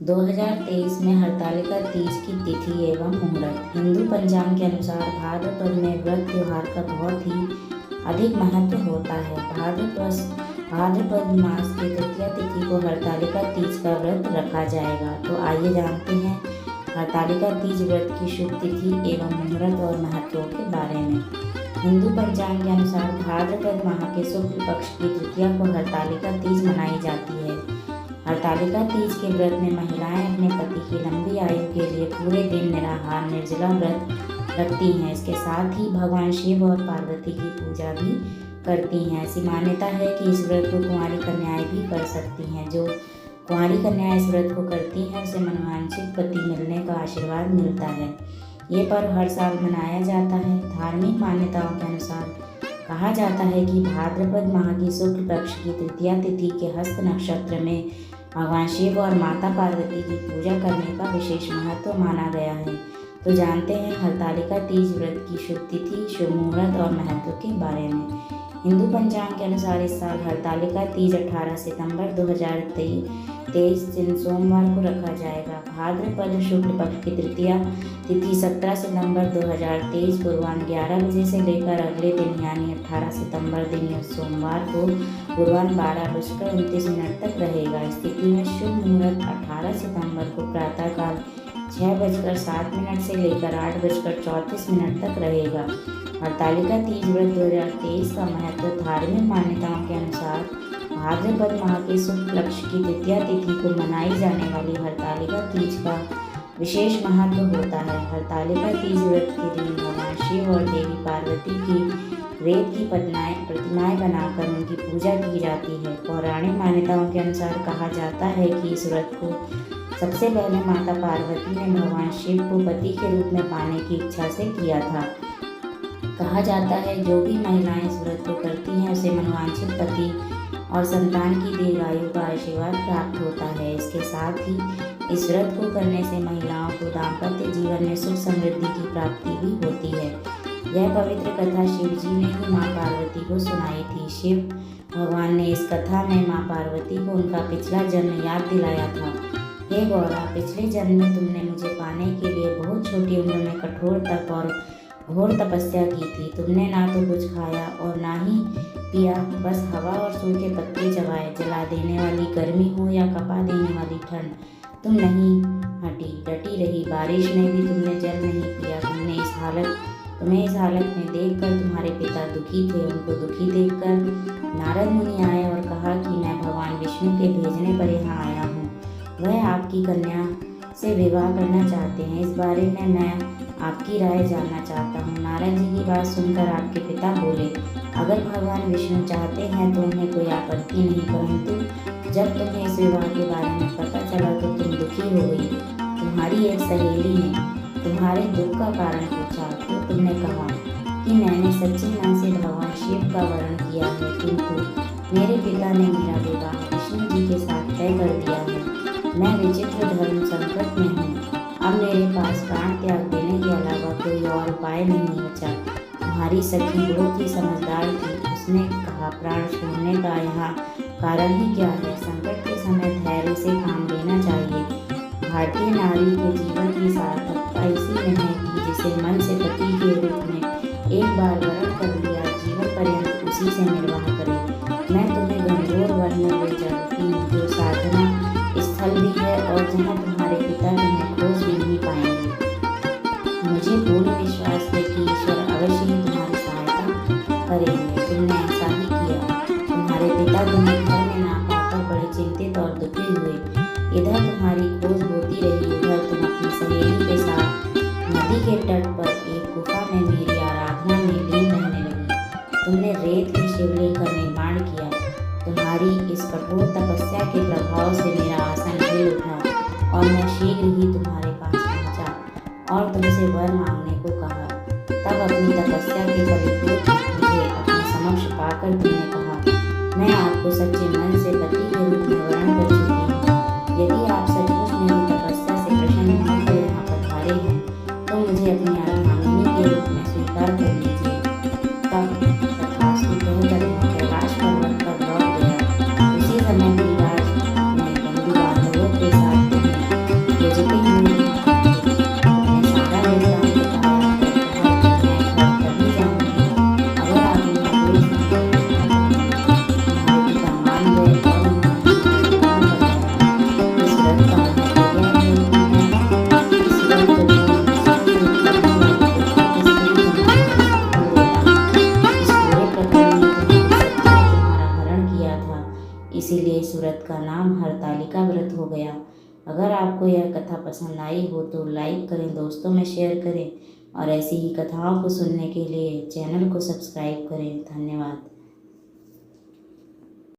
2023 में हरतालिका तीज की तिथि एवं मुहूर्त। हिंदू पंचांग के अनुसार भाद्रपद में व्रत त्योहार का बहुत ही अधिक महत्व होता है। भाद्रपद मास की तृतीया तिथि को हरतालिका तीज का व्रत रखा जाएगा। तो आइए जानते हैं हरतालिका तीज व्रत की शुभ तिथि एवं मुहूर्त और महत्वों के बारे में। हिंदू पंचांग के अनुसार भाद्रपद माह के शुक्ल पक्ष की तृतीया को हरतालिका तीज मनाई जाती है। हरतालिका तीज के व्रत में महिलाएं अपने पति की लंबी आयु के लिए पूरे दिन निराहार निर्जला व्रत रखती हैं। इसके साथ ही भगवान शिव और पार्वती की पूजा भी करती हैं। ऐसी मान्यता है कि इस व्रत को कुंवारी कन्याएं भी कर सकती हैं। जो कुंवारी कन्याएं इस व्रत को करती हैं उसे मनोवांछित पति मिलने का आशीर्वाद मिलता है। ये पर्व हर साल मनाया जाता है। धार्मिक मान्यताओं के अनुसार कहा जाता है कि भाद्रपद माह की शुक्ल पक्ष की तृतीया तिथि के हस्त नक्षत्र में भगवान शिव और माता पार्वती की पूजा करने का विशेष महत्व माना गया है। तो जानते हैं हरतालिका तीज व्रत की शुभ तिथि, शुभ मुहूर्त और महत्व के बारे में। हिंदू पंचांग के अनुसार इस साल हरतालिका तीज 18 सितंबर 2023 दिन सोमवार को रखा जाएगा। भाद्रपद शुक्ल पक्ष की तृतीया तिथि 17 सितंबर 2023 पूर्वाह्न 11 बजे से लेकर अगले दिन यानी 18 सितंबर दिन सोमवार को पूर्वाह्न 12:29 तक रहेगा। इस तिथि में शुभ मुहूर्त 18 सितंबर को प्रातःकाल 6:07 से लेकर 8:34 तक रहेगा। हरतालिका तीज व्रत 2023 का महत्व। धार्मिक मान्यताओं के अनुसार भाद्रपद माह के शुक्ल पक्ष की तृतीया तिथि को मनाई जाने वाली हरतालिका तीज का विशेष महत्व होता है। हरतालिका तीज व्रत के दिन भगवान शिव और देवी पार्वती की रेत की प्रतिमाएं बनाकर उनकी पूजा की जाती है। पौराणिक मान्यताओं के अनुसार कहा जाता है कि इस व्रत को सबसे पहले माता पार्वती ने भगवान शिव को पति के रूप में पाने की इच्छा से किया था। कहा जाता है जो भी महिलाएं इस व्रत को करती हैं उसे मनोवांछित पति और संतान की दीर्घायु का आशीर्वाद प्राप्त होता है। इसके साथ ही इस व्रत को करने से महिलाओं को दाम्पत्य जीवन में सुख समृद्धि की प्राप्ति भी होती है। यह पवित्र कथा शिव जी ने ही माँ पार्वती को सुनाई थी। शिव भगवान ने इस कथा में माँ पार्वती को उनका पिछला जन्म याद दिलाया था। हे गौरा, पिछले जन्म में तुमने मुझे पाने के लिए बहुत छोटी उम्र में कठोर तप और घोर तपस्या की थी। तुमने ना तो कुछ खाया और ना ही पिया, बस हवा और सूखे पत्ते चबाए। जला देने वाली गर्मी हो या कपा देने वाली ठंड, तुम नहीं हटी, डटी रही। बारिश में भी तुमने जल नहीं पिया। तुम्हें इस हालत में देखकर तुम्हारे पिता दुखी थे। उनको दुखी देखकर नारद मुनि आए और कहा कि मैं भगवान विष्णु के भेजने पर यहाँ आया हूँ। वह आपकी कन्या से विवाह करना चाहते हैं। इस बारे में मैं आपकी राय जानना चाहता हूँ। नारद जी की बात सुनकर आपके पिता बोले, अगर भगवान विष्णु चाहते हैं तो उन्हें कोई आपत्ति नहीं, परंतु जब तुम्हें इस विवाह के बारे में पता चला तो तुम दुखी हो गई। तुम्हारी एक सहेली ने तुम्हारे दुख का कारण पूछा तो तुमने कहा कि मैंने सच्चे मन से भगवान शिव का वर्ण किया है, किंतु मेरे पिता ने मेरा विवाह विष्णु जी के साथ तय कर दिया है। मैं विचित्र धर्म संकट में हूँ। अब मेरे पास प्राण त्याग देने के अलावा कोई और उपाय नहीं बचा। तुम्हारी सखी बहुत ही समझदार थी। उसने कहा, प्राण छोड़ने का यहाँ कारण ही क्या है? संकट के समय धैर्य से काम लेना चाहिए। भारतीय नारी के जीवन की सार्थकता इसी में है कि जिसे मन से पति के रूप में एक बार वरण कर लिया, जीवन पर्यंत उसी से निर्वाह करे। मैं तुम्हें गंभीर वन में ले जाती हूँ, जो साधना स्थल भी है और जहाँ तुम्हारे पिता तुम्हें खोज भी नहीं पाएंगे। मुझे पूर्ण विश्वास है कि ईश्वर अवश्य ही तुम्हारी सहायता करेंगे। तुमने ऐसा ही किया। तुम्हारे पिता तुम्हें घर में ना पाकर बड़े चिंतित और दुखी हुए। इधर तुम्हारी खोज होती रही, उधर तुम अपनी सहेली के साथ नदी के तट पर एक गुफा में मेरी आराधना में लीन रहने लगी। तुमने रेत के शिवलिंग का निर्माण किया। तुम्हारी इस कठोर तपस्या के प्रभाव से मेरा आसन हिल उठा और मैं शीघ्र ही तुम्हारे पास पहुंचा और तुमसे वर मांगने को कहा। तब अपनी तपस्या के फलीभूत मुझे अपने समक्ष पाकर तुमने कहा, मैं आपको सच्चे मन से पति के रूप में वर्ण कर चुकी हूँ। यदि आप सचमुच मेरी तपस्या से प्रसन्न होकर यहाँ पधारे हैं तो मुझे अपनी अर्धांगिनी के रूप में स्वीकार कर लीजिए। तब तथास्तु कहकर मैं कैलाश पर्वत पर लौट गया। उसी समय गिरिराज ने बंधु बांधवों के साथ हरतालिका व्रत हो गया। अगर आपको यह कथा पसंद आई हो तो लाइक करें, दोस्तों में शेयर करें और ऐसी ही कथाओं को सुनने के लिए चैनल को सब्सक्राइब करें। धन्यवाद।